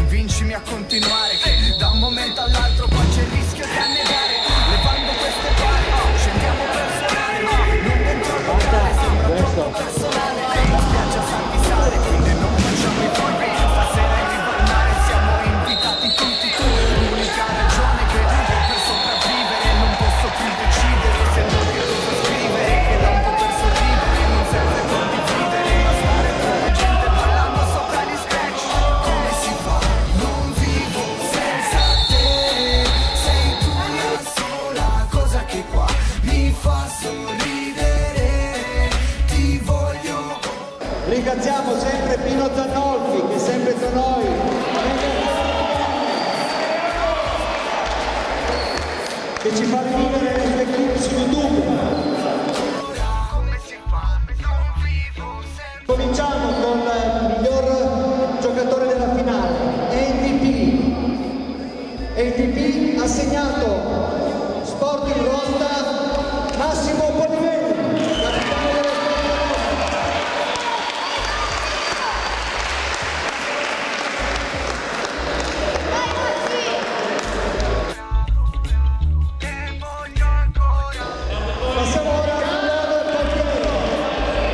convincimi a continuare, che da un momento all'altro qua c'è il rischio di annegare. Levando queste pare, scendiamo per suonare, non dentro il locale, sembra troppo personale. La spiaggia sa di sale, quindi non facciamo i fuori. Stasera in riva al mare siamo invitati tutti, tu. L'unica ragione che ho per sopravvivere, non posso più decidere se non che cosa scrivere, che da un po' per sorridere, non serve condividere, bastare tra la gente ballando sopra gli scratch. Come si fa? Non vivo senza te, sei tu la sola cosa che qua mi fa sorridere, ti voglio. Ringraziamo sempre Pino Zannolfi, che è sempre con noi, che ci fa rivivere le sue clip su YouTube. Cominciamo con il miglior giocatore della finale, MVP. MVP assegnato Sporting Rosta, Massimo Polivelli, capitano della Passiamo ora al nuovo portiere.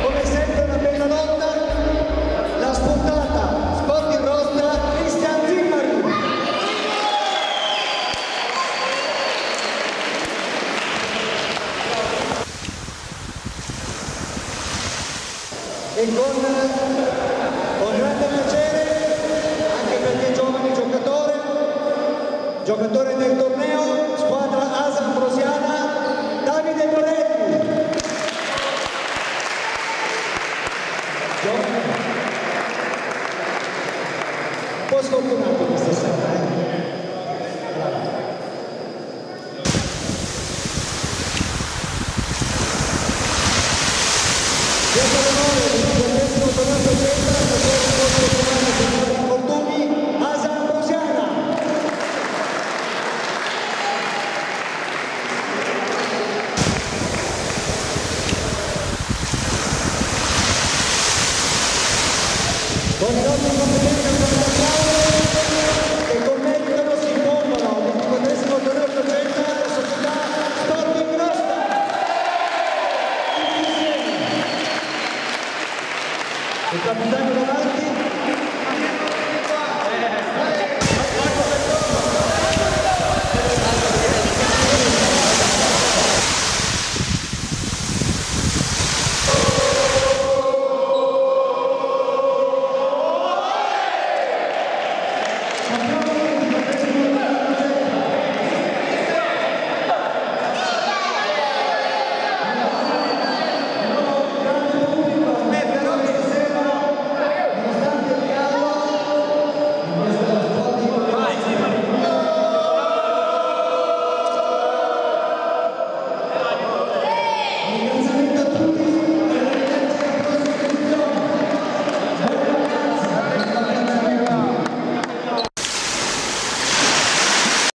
Come sempre una bella lotta, la spuntata Sporting Rosta, Cristian Zimari. E con grande piacere, anche perché giovane giocatore del torneo, squadra ASA Ambrosiana, Davide Moretti. Un po' sfortunato questa sera,